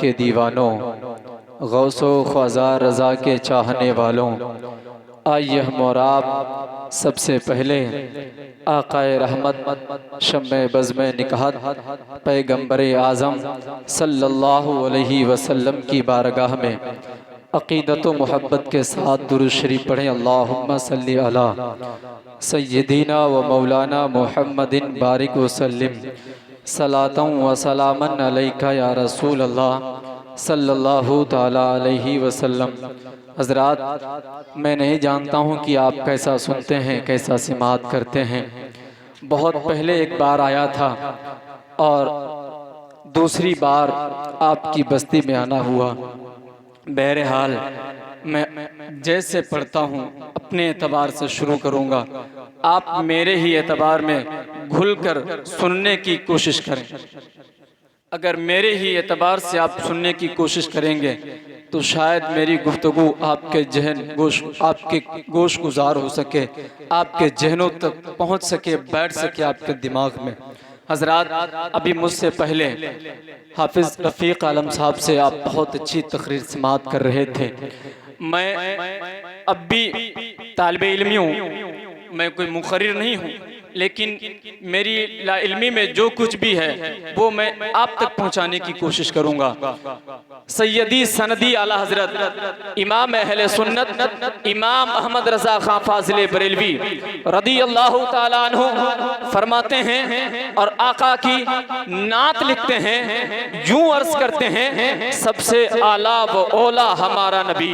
के दीवानों, गौसो ख्वाजा रज़ा के चाहने वालों, आइए हम और आप सबसे पहले आक़ाए रहमत शम्मे बज़्म निकाहत पैगम्बर आज़म सल्लल्लाहु अलैहि वसल्लम की बारगाह में अक़ीदत व मोहब्बत के साथ दुरूद शरीफ पढ़ें। अल्लाहुम्मा सल्ली अला सय्यदीना व मौलाना मुहम्मदिन बारिक वसल्लिम सलातन व सलामन अलैका या रसूल अल्लाह सल्लल्लाहु ताला अलैहि वसल्लम। हज़रात, मैं नहीं जानता हूँ कि आप कैसा सुनते हैं, कैसा सिमात करते हैं। बहुत पहले एक बार आया था और दूसरी बार आपकी बस्ती में आना हुआ। बहरहाल मैं जैसे पढ़ता हूँ अपने एतबार से शुरू करूँगा, आप मेरे ही एतबार में घुलकर सुनने की कोशिश करें। अगर मेरे ही एतबार से आप सुनने की कोशिश करेंगे तो शायद मेरी गुफ्तगू आपके आपके गोश गुजार हो सके, आपके जहनों तक पहुँच सके, बैठ सके आपके दिमाग में। हज़रात, अभी मुझसे पहले हाफिज़ रफ़ीक आलम साहब से आप बहुत अच्छी तकरीर समात कर रहे थे। मैं अब भी तालिबे इल्मी हूँ, मैं कोई मुक़र्रिर नहीं हूँ, लेकिन मेरी लाइल्मी में जो कुछ भी है वो मैं आप तक पहुँचाने की कोशिश करूँगा। सैयदी सनदी आला हज़रत इमाम अहले सुन्नत इमाम अहमद रज़ा खां फाज़िले बरेलवी रदी अल्लाह ताला अन्हु फरमाते हैं और आका की नात लिखते हैं, यूं अर्ज करते हैं, सबसे आला व ओला हमारा नबी,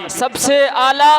सबसे आला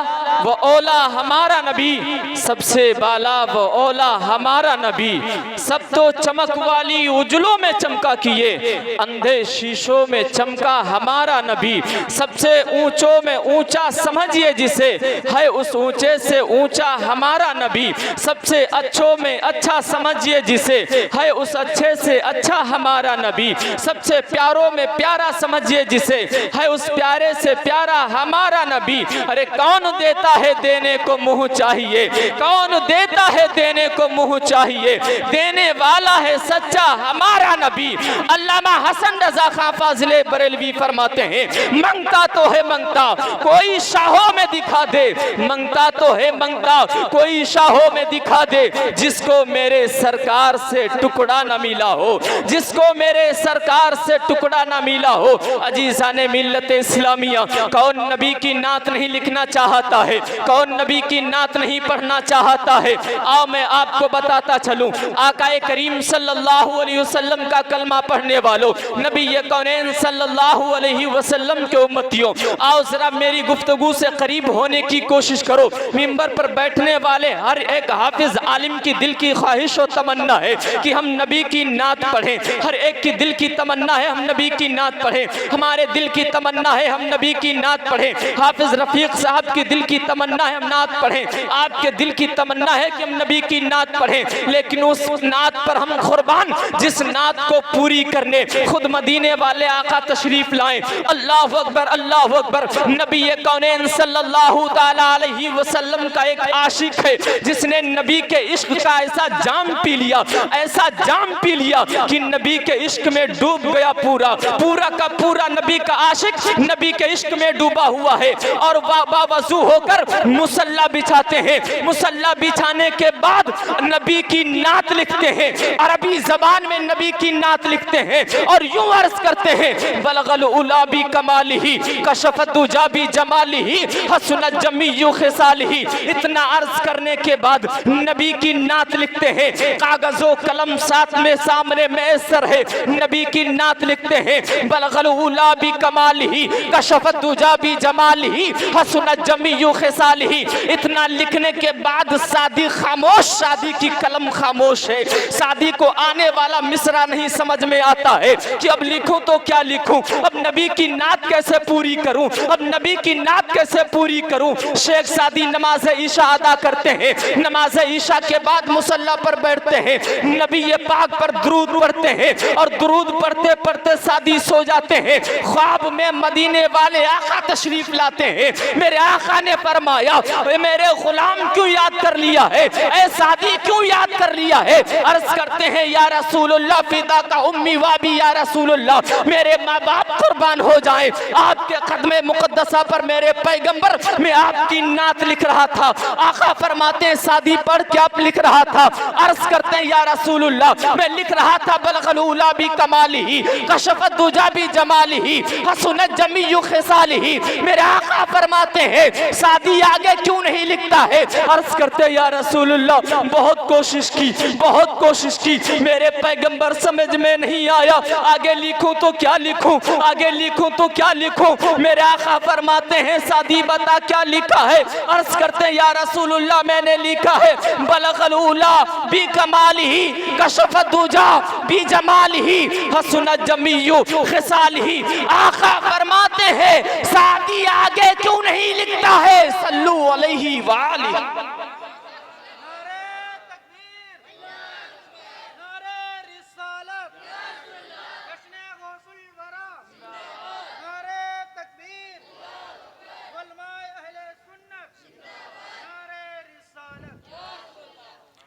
व ओला हमारा नबी, सबसे बाला व ओला हमारा नबी, सब तो चमक वाली उजलों में चमका किए, अंधे शीशों में चमका हमारा नबी, सबसे ऊंचों में ऊंचा समझिए जिसे, है उस ऊंचे से ऊंचा हमारा नबी, सबसे अच्छों में अच्छा समझिए जिसे, है उस अच्छे से अच्छा हमारा नबी, सबसे प्यारों में प्यारा समझिए जिसे, है उस प्यारे से प्यारा हमारा नबी। अरे कौन देता है देने को मुँह चाहिए, कौन देता है देने को मुँह चाहिए, देने वाला है सच्चा हमारा नबी। अल्लामा हसन रज़ा खां फाज़िले बरेलवी फरमाते हैं, मंगता तो है मंगता कोई शाहों में दिखा दे, मंगता तो है मंगता कोई शाहों में दिखा दे, जिसको मेरे सरकार से टुकड़ा न मिला हो, जिसको मेरे सरकार से टुकड़ा न मिला हो। अजीज़ाने मिल्लत इस्लामिया, कौन नबी की नात नहीं लिखना चाहता है, कौन नबी की नात नहीं पढ़ना चाहता है। आओ मैं आपको बताता चलूं, आकाए करीम सल्लल्लाहु अलैहि वसल्लम का कलमा पढ़ने वालों, नबी कौनैन सल्लल्लाहु अलैहि वसल्लम के उम्मतियों, आओ जरा मेरी गुफ्तगू से करीब होने की कोशिश करो। मिंबर पर बैठने वाले हर एक हाफिज आलिम की दिल की ख्वाहिश और तमन्ना है कि हम नबी की नात पढ़ें, हर एक की दिल की तमन्ना है हम नबी की नात पढ़ें, हमारे दिल की तमन्ना है हम नबी की नात पढ़ें, हाफिज रफीक साहब की दिल की तमन्ना है हम नात पढ़ें, आपके दिल की तमन्ना है कि हम नबी की नात पढ़ें। लेकिन उस नात पर हम कुर्बान, जिस नात को पूरी करने खुद मदीने वाले आका तशरीफ लाएं। अल्लाहु अकबर, अल्लाहु अकबर। नबी कौनैन सल्लल्लाहु ताला अलैहि वसल्लम का एक आशिक है जिसने नबी के इश्क का ऐसा जाम पी लिया, ऐसा जाम पी लिया कि नबी के इश्क में डूब गया, पूरा पूरा का पूरा नबी का आशिक नबी के इश्क में डूबा हुआ है। और बावजू होकर मुसल्ला बिछाते हैं, मुसल्ला बिछाने के बाद नबी की नात लिखते हैं, अरबी जबान में नबी की नात लिखते हैं और यूं अर्ज करते हैं, बलगल उला बी कमालिही कशफत दुजा बी जमालिही हसनत जमीयु खिसालिही। इतना अर्ज करने के बाद नबी की नात लिखते हैं, कागजो कलम साथ में सामने मैसर है, नबी की नात लिखते हैं, बलगल उला बी कमालिही कशफत दुजा बी जमालिही हसनत जमीयु खिसालिही। इतना लिखने के बाद शादी खामोश, शादी की कलम खामोश है, शादी को आने वाला मिसरा नहीं समझ में आता है कि अब लिखूं तो क्या लिखूं, अब नबी की नात कैसे पूरी करूं, अब नबी की नात कैसे पूरी करूं। शेख सादी नमाज ईशा अदा करते हैं, नमाज ईशा के बाद मुसल्ला पर बैठते हैं, नबी पाक पर दुरूद पढ़ते हैं और दुरूद पढ़ते पढ़ते सादी सो जाते हैं। ख्वाब में मदीने वाले आका तशरीफ लाते हैं। मेरे आका ने फरमाया, मेरे गुलाम क्यों याद कर लिया है, ऐ सादी क्यों याद कर लिया है? अर्ज करते हैं या रसूलुल्लाह फिदा का उम्मी वाबी या रसूलुल्लाह, मेरे माँ बाप कुर्बान हो जाएं आपके कदमे मुकद्दसा पर मेरे पैगंबर, मैं आपकी नात लिख रहा था। आका फरमाते हैं सादी पढ़ क्या लिख रहा था? अर्ज करते हैं या रसूलुल्लाह, मैं लिख रहा था बलगल उला भी कमालिही कशफत दुजा भी जमालिही हसनत जमीयु खिसालिही। मेरे आका फरमाते हैं सादी आगे क्यों नहीं लिखता है? अर्ज करते हैं या रसूलुल्लाह, बहुत कोशिश की, बहुत कोशिश की, मेरे पैगंबर समझ में नहीं आया, आगे लिखूं तो क्या लिखूं, आगे लिखूं तो क्या लिखूं? मेरे आका फरमाते हैं सादी बता क्या लिखा है? अर्ज करते हैं या रसूलुल्लाह, मैंने लिखा है बलगल उला बी कमालिही कशफत दुजा बी जमालिही हसनत जमीयु खिसालिही। आका फरमाते हैं सादी आगे क्यों नहीं लिखता है? सल्लू अलैहि व आलिहि।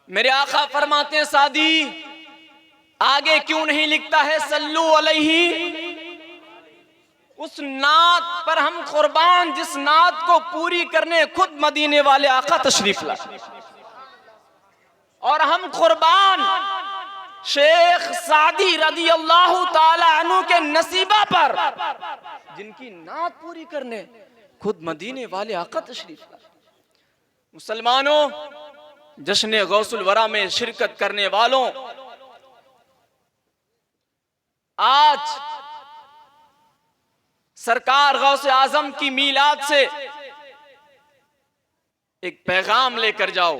मेरे आका फरमाते हैं सादी आगे क्यों नहीं लिखता है? सल्लू अलैहि। उस नात पर हम कुर्बान जिस नात को पूरी करने खुद मदीने वाले आका तशरीफ लाए, और हम कुर्बान शेख सादी रदी अल्लाह ताला अन्हु के नसीबा पर जिनकी नात पूरी करने खुद मदीने वाले आका तशरीफ लाए। मुसलमानों, जश्न गौसुल वरा में शिरकत करने वालों, आज सरकार गौसे आजम की मीलाद से एक पैगाम लेकर जाओ।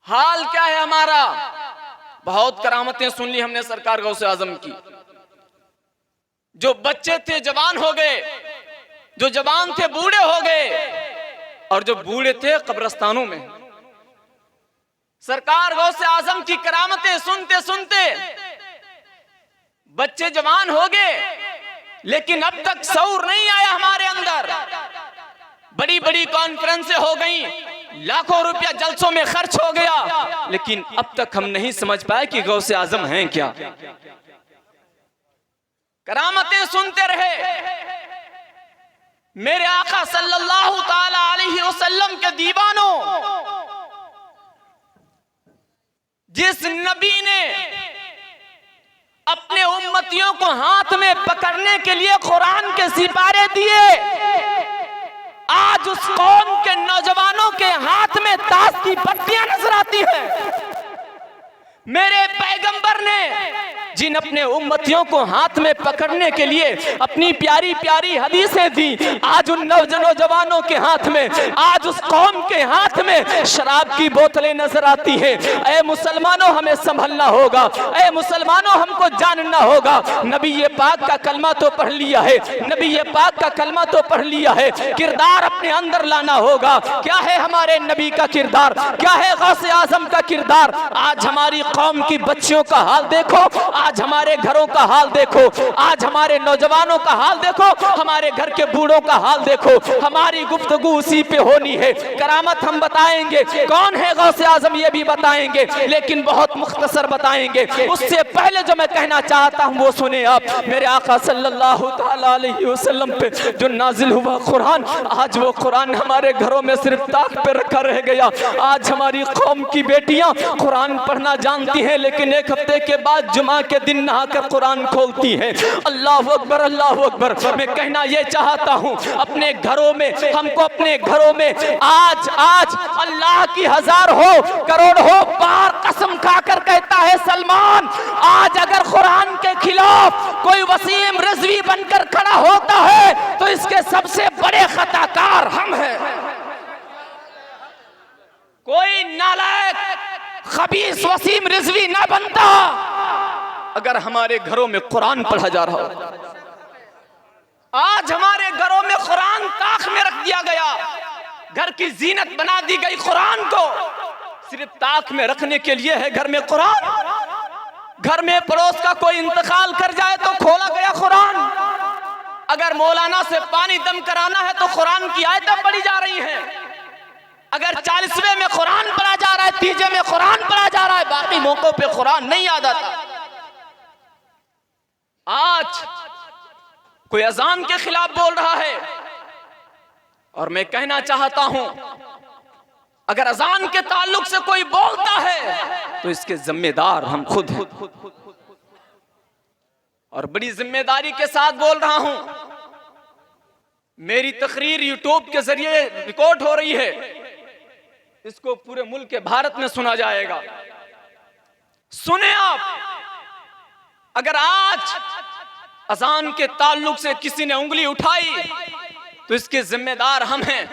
हाल क्या है हमारा? बहुत करामतें सुन ली हमने सरकार गौसे आजम की। जो बच्चे थे जवान हो गए, जो जवान थे बूढ़े हो गए, और जो बूढ़े थे कब्रिस्तानों में। सरकार गौसे आजम की करामतें सुनते सुनते बच्चे जवान हो गए, लेकिन अब तक शऊर नहीं आया हमारे अंदर। बड़ी बड़ी कॉन्फ्रेंसें हो गई, लाखों रुपया जलसों में खर्च हो गया, लेकिन अब तक हम नहीं समझ पाए कि गौसे आजम हैं क्या। करामतें सुनते रहे। मेरे आका सल्लल्लाहु ताला अलैहि वसल्लम के दीवानों, जिस नबी ने अपने उम्मतियों को हाथ में पकड़ने के लिए कुरान के सिपारे दिए, आज उस कौम के नौजवानों के हाथ में ताश की पट्टियां नजर आती हैं। मेरे पैगंबर ने जिन अपने उम्मतियों को हाथ में पकड़ने के लिए अपनी प्यारी प्यारी हदीसें दी, आज उन नौजवानों के हाथ में, आज उस कौम के हाथ में शराब की बोतलें नजर आती हैं। ऐ मुसलमानों, हमें संभलना होगा। ऐ मुसलमानों, हमको जानना होगा। नबी ये पाक का कलमा तो पढ़ लिया है, नबी ये पाक का कलमा तो पढ़ लिया है, किरदार अपने अंदर लाना होगा। क्या है हमारे नबी का किरदार? क्या है गौसे आजम का किरदार? आज हमारी कौम की बच्चियों का हाल देखो, आज हमारे घरों का हाल देखो, आज हमारे नौजवानों का हाल देखो, हमारे घर के बूढ़ों का हाल देखो। हमारी गुफ्तगू उसी पे होनी है। करामत हम बताएंगे, कौन है गौसे आजम ये भी बताएंगे, लेकिन बहुत मुख्तसर बताएंगे। उससे पहले जो मैं कहना चाहता हूँ वो सुने आप। मेरे आका सल्लल्लाहु ताला अलैहि वसल्लम पे जो नाजिल हुआ कुरान, आज वो कुरान हमारे घरों में सिर्फ ताक पे रखा रह गया। आज हमारी कौम की बेटियां कुरान पढ़ना जानती हैं, लेकिन एक हफ्ते के बाद जुमा के दिन नहाकर कुरान खोलती हैं। अल्लाह अकबर, अल्लाह अकबर। मैं कहना ये चाहता हूँ, अपने घरों में, हमको अपने घरों में आज अल्लाह की हजार हो करोड़ हो बार कसम खाकर कहता है सलमान, आज अगर कुरान के खिलाफ कोई वसीम रिजवी बनकर खड़ा होता है तो इसके सबसे बड़े खताकार हम हैं। कोई नालायक खबीस वसीम रिजवी ना बनता अगर हमारे घरों में कुरान पढ़ा जा रहा हो। आज हमारे घरों में कुरान ताक में रख दिया गया, घर की जीनत बना दी गई। कुरान को सिर्फ ताक में रखने के लिए है घर में कुरान। घर में पड़ोस का कोई इंतकाल कर जाए तो खोला गया कुरान। अगर मौलाना से पानी दम कराना है तो कुरान की आयतें पढ़ी जा रही हैं। अगर 40वें में कुरान पढ़ा जा रहा है, 3 में कुरान पढ़ा जा रहा है, बाकी मौकों पे कुरान नहीं याद आता। आज कोई अजान के खिलाफ बोल रहा है और मैं कहना चाहता हूं, अगर अजान के ताल्लुक से कोई बोलता है तो इसके जिम्मेदार हम खुद हैं। और बड़ी जिम्मेदारी के साथ बोल रहा हूं, मेरी तकरीर यूट्यूब के जरिए रिकॉर्ड हो रही है, इसको पूरे मुल्क के भारत में सुना जाएगा। सुने आप, अगर आज अजान के ताल्लुक से किसी ने उंगली उठाई तो इसके जिम्मेदार हम हैं।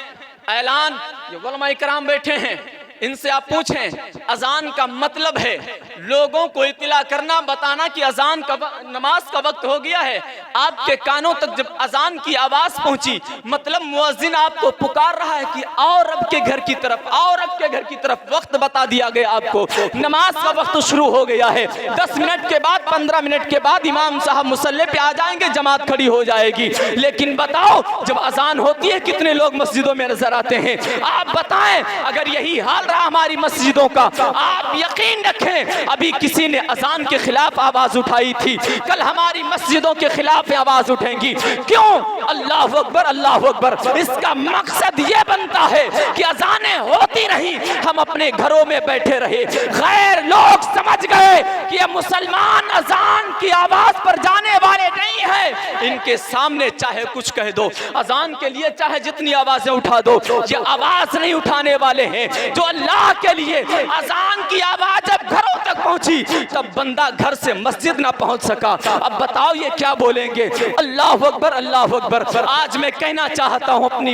ऐलान, ये उलमा इकराम बैठे हैं, इनसे आप पूछें अजान का मतलब है लोगों को इत्तला करना, बताना कि अजान का नमाज का वक्त हो गया है। आपके कानों तक जब अजान की आवाज पहुंची, मतलब मुअज्जिन आपको पुकार रहा है कि आओ रब के घर की तरफ, आओ रब के घर की तरफ। वक्त बता दिया गया आपको, नमाज का वक्त शुरू हो गया है। 10 मिनट के बाद, 15 मिनट के बाद इमाम साहब मुसल्ले पे आ जाएंगे, जमात खड़ी हो जाएगी। लेकिन बताओ, जब अजान होती है कितने लोग मस्जिदों में नजर आते हैं? आप बताएं, अगर यही हाल रहा हमारी मस्जिदों का, आप यकीन रखें अभी किसी ने अजान के खिलाफ आवाज उठाई थी, कल हमारी मस्जिदों के खिलाफ आवाज उठेंगी। क्यों? अल्लाह अकबर, अल्लाह अकबर। इसका मकसद ये बनता है कि अजानें होती रही, हम अपने घरों में बैठे रहे। गैर लोग समझ गए कि ये मुसलमान अजान की आवाज पर जाने वाले नहीं है, इनके सामने चाहे कुछ कह दो, अजान के लिए चाहे जितनी आवाजें उठा दो, ये आवाज नहीं उठाने वाले हैं। जो अल्लाह के लिए अजान की आवाज जब घरों तक पहुंची, तब बंदा घर से मस्जिद ना पहुंच सका। अब बताओ ये क्या बोलेंगे? अल्लाह अकबर, अल्लाह अकबर। आज मैं कहना चाहता हूं अपनी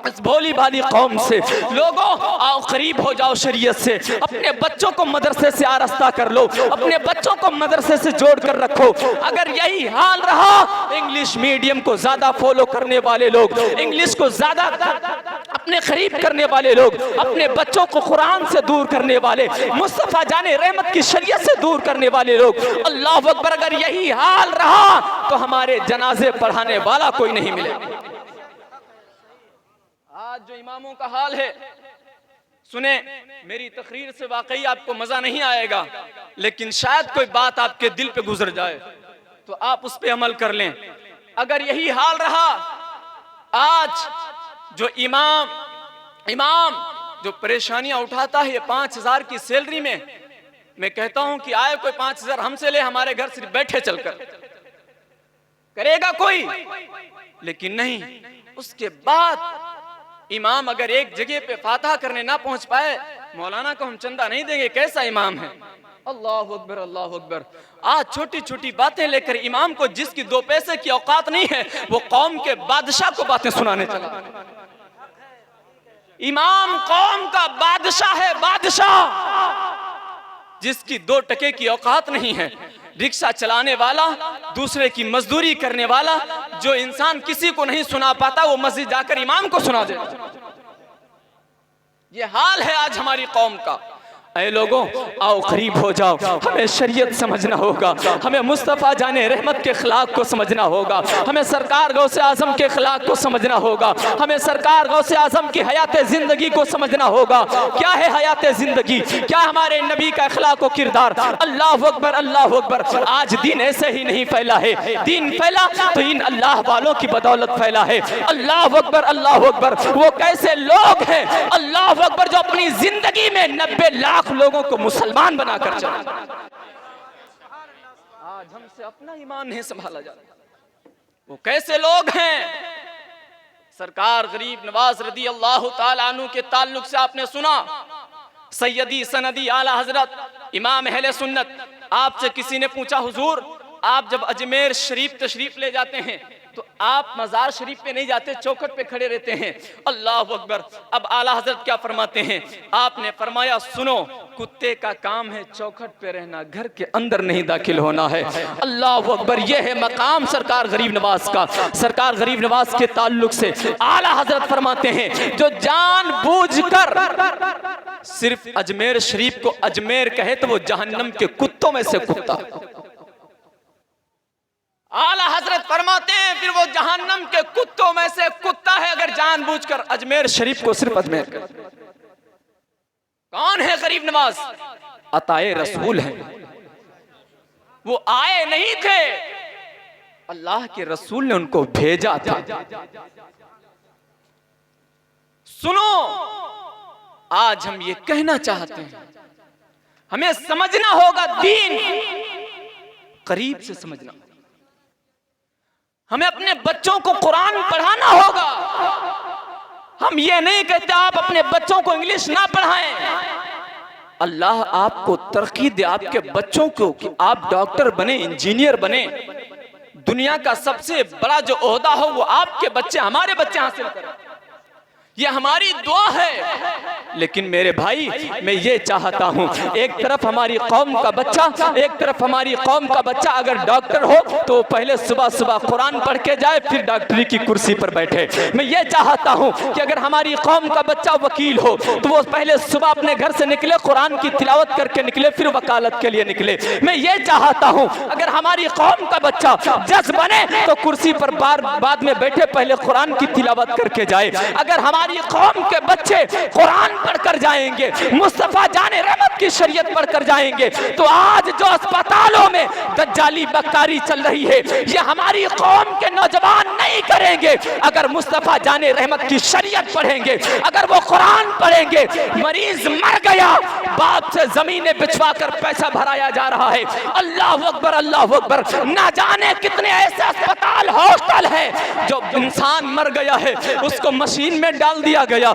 इस भोली भाली कौम से, लोगों आओ करीब हो जाओ शरीयत से, अपने बच्चों को मदरसे से आरास्ता कर लो, अपने बच्चों को मदरसे से जोड़ कर रखो। अगर यही हाल रहा, इंग्लिश मीडियम को ज्यादा फॉलो करने वाले लोग, इंग्लिश को ज्यादा अपने करीब करने वाले लोग, अपने बच्चों को कुरान से दूर करने वाले, मुस्तफा जाने रहमत की शरीयत से दूर करने वाले लोग, अल्लाह अकबर, अगर यही हाल रहा तो हमारे जनाजे पढ़ाने वाला कोई नहीं मिलेगा। आज जो इमामों का हाल है, सुने, मेरी तकरीर से वाकई आपको मजा नहीं आएगा, लेकिन शायद कोई बात आपके दिल पे गुजर जाए तो आप उस पे अमल कर लें। अगर यही हाल रहा, आज जो इमाम जो परेशानियां उठाता है 5,000 की सैलरी में, मैं कहता हूं कि आए कोई 5,000 हमसे ले, हमारे घर सिर्फ बैठे चलकर करेगा कोई, लेकिन नहीं। उसके बाद इमाम अगर एक जगह पे फातहा करने ना पहुंच पाए, मौलाना को हम चंदा नहीं देंगे, कैसा इमाम है? अल्लाह अकबर, अल्लाह अकबर। आज छोटी छोटी बातें लेकर इमाम को, जिसकी 2 पैसे की औकात नहीं है, वो कौम के बादशाह को बातें सुनाने चला। इमाम कौम का बादशाह है, बादशाह, जिसकी 2 टके की औकात नहीं है, रिक्शा चलाने वाला, दूसरे की मजदूरी करने वाला, जो इंसान किसी को नहीं सुना पाता वो मस्जिद जाकर इमाम को सुना दे। ये हाल है आज हमारी कौम का। ऐ लोगों, आओ करीब हो जाओ, हमें शरीयत समझना होगा, हमें मुस्तफ़ा जाने रहमत के खिलाफ को समझना होगा, हमें सरकार गौसे आजम के खिलाफ को समझना होगा, हमें सरकार गौसे आजम की हयात जिंदगी को समझना होगा। क्या है हयात जिंदगी? क्या हमारे नबी का अखलाक व किरदार? अल्लाह अकबर, अल्लाह अकबर। आज दीन ऐसे ही नहीं फैला है, दीन फैला तो इन अल्लाह वालों की बदौलत फैला है। अल्लाह अकबर, अल्लाह अकबर। वो कैसे लोग हैं, अल्लाह अकबर, जो अपनी जिंदगी में 90 लाख लोगों को मुसलमान बनाकर चले। आज हमसे अपना ईमान नहीं संभाला जाता। वो कैसे लोग हैं? सरकार गरीब नवाज रदी अल्लाह ताला अन्हु के ताल्लुक से आपने सुना, सैयदी सनदी आला हजरत इमाम अहले सुन्नत। आपसे किसी ने पूछा, हुजूर आप जब अजमेर शरीफ तशरीफ ले जाते हैं तो आप मजार शरीफ पे नहीं जाते, चौखट पे खड़े रहते हैं। अल्लाह अकबर। अब आला हजरत क्या फरमाते हैं? आपने फरमाया, सुनो, कुत्ते का काम है चौखट पे रहना, घर के अंदर नहीं दाखिल होना है। अल्लाह अकबर। यह है मकाम सरकार गरीब नवाज का। सरकार गरीब नवाज के ताल्लुक से आला हजरत फरमाते हैं, जो जानबूझकर सिर्फ अजमेर शरीफ को अजमेर कहे तो वो जहन्नम के कुत्तों में से कुत्ता। आला हजरत फरमाते हैं, फिर वो जहन्नम के कुत्तों में से कुत्ता है अगर जानबूझकर अजमेर शरीफ को सिर्फ अजमेर करे। कौन है गरीब नवाज? अताए रसूल है। वो आए नहीं थे, अल्लाह के रसूल ने उनको भेजा था। सुनो, आज हम ये कहना चाहते हैं, हमें समझना होगा, दीन करीब से समझना। हमें अपने बच्चों को कुरान पढ़ाना होगा। हम ये नहीं कहते आप अपने बच्चों को इंग्लिश ना पढ़ाएं। अल्लाह आपको तरक्की दे आपके बच्चों को कि आप डॉक्टर बने, इंजीनियर बने, दुनिया का सबसे बड़ा जो ओहदा हो वो आपके बच्चे, हमारे बच्चे हासिल करें। ये हमारी दुआ है। लेकिन मेरे भाई, मैं ये चाहता हूँ, एक तरफ हमारी कौम का बच्चा, एक तरफ हमारी कौम का बच्चा अगर डॉक्टर हो तो पहले सुबह सुबह कुरान पढ़ के जाए, फिर डॉक्टरी की कुर्सी पर बैठे। मैं ये चाहता हूँ कि अगर हमारी कौम का बच्चा वकील हो तो वो पहले सुबह अपने घर से निकले, कुरान की तिलावत करके निकले, फिर वकालत के लिए निकले। मैं ये चाहता हूँ अगर हमारी कौम का बच्चा जज बने तो कुर्सी पर बाद में बैठे, पहले कुरान की तिलावत करके जाए। अगर हमारी कौम के बच्चे कुरान पढ़कर जाएंगे, मुस्तफा जाने रहमत की शरीयत पढ़कर जाएंगे, तो आज जो अस्पतालों में दज्जाली बक्कारी चल रही है ये हमारी कौम के नौजवान नहीं करेंगे। अगर मुस्तफा जाने रहमत की शरीयत पढ़ेंगे, अगर वो कुरान पढ़ेंगे, मरीज मर गया, बाप से जमीनें बिछवा कर पैसा भराया जा रहा है। अल्लाह अकबर, अल्लाह अकबर। ना जाने कितने ऐसे अस्पताल, हॉस्टल है जो इंसान मर गया है उसको मशीन में डाल दिया गया,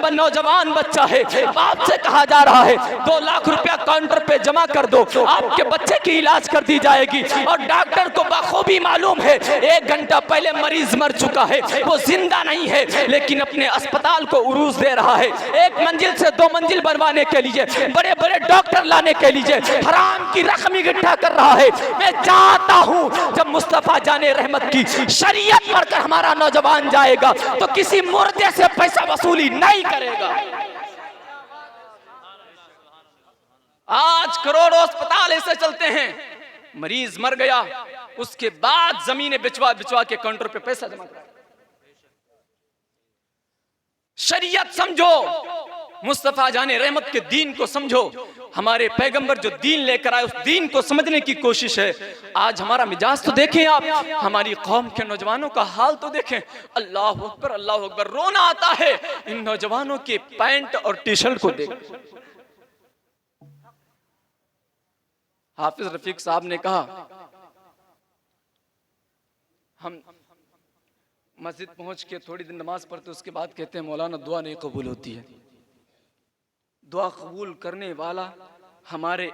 नौजवान बच्चा है, बाप से कहा जा रहा है 2 लाख रुपया काउंटर पे जमा कर दो, आपके बच्चे की इलाज कर दी जाएगी। और डॉक्टर को बखूबी मालूम है 1 घंटा पहले मरीज मर चुका है, वो जिंदा नहीं है, लेकिन अपने अस्पताल को उरूज दे रहा है। 1 मंजिल से 2 मंजिल बनवाने के लिए, बड़े बड़े डॉक्टर लाने के लिए हराम की रकम इकट्ठा कर रहा है। मैं चाहता हूं जब मुस्तफा जाने रहमत की शरीयत पढ़कर हमारा नौजवान जाएगा तो किसी मुर्दे से पैसा वसूली नहीं करेगा। आज करोड़ों अस्पताल ऐसे चलते हैं, मरीज मर गया उसके बाद जमीनें बिचवा बिचवा के काउंटर पे पैसा जमा कर। शरीयत समझो, मुस्तफा जाने रहमत के दीन को समझो। हमारे पैगंबर जो दीन लेकर आए उस दीन को समझने की कोशिश है। आज हमारा मिजाज तो देखें आप, हमारी कौम के नौजवानों का हाल तो देखें। अल्लाह अकबर, अल्लाह अकबर। रोना आता है इन नौजवानों के पैंट और टी शर्ट को देख। हाफिज रफीक साहब ने कहा, हम मस्जिद पहुंच के थोड़ी दिन नमाज पढ़ते उसके बाद कहते हैं मौलाना दुआ नहीं कबूल होती है। दुआ कबूल करने वाला हमारे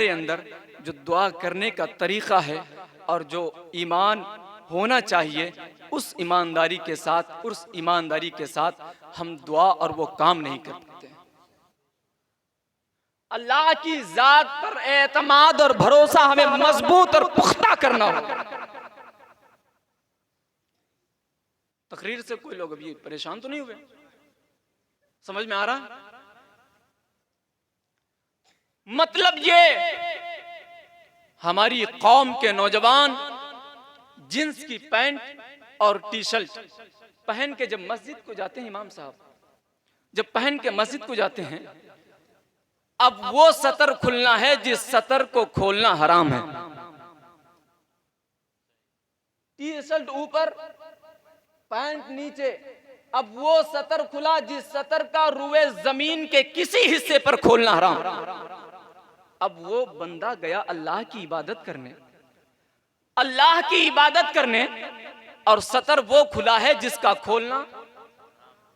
अंदर जो दुआ करने का तरीका है और जो ईमान होना चाहिए, उस ईमानदारी के साथ हम दुआ और वो काम नहीं कर पाते। अल्लाह की जात पर एतमाद और भरोसा हमें मजबूत और पुख्ता करना होगा। तकरीर से कोई लोग अभी परेशान तो नहीं हुए? समझ में आ रहा? मतलब ये हमारी कौम के नौजवान जींस की पैंट और टी शर्ट पहन के जब मस्जिद को जाते हैं, इमाम साहब जब पहन के मस्जिद को जाते हैं, अब वो सतर खुलना है जिस सतर को खोलना हराम है। टी शर्ट ऊपर, पैंट नीचे, अब वो सतर खुला जिस सतर का रुए जमीन के किसी हिस्से पर खोलना हराम। अब वो बंदा गया अल्लाह की इबादत करने और सतर वो खुला है जिसका खोलना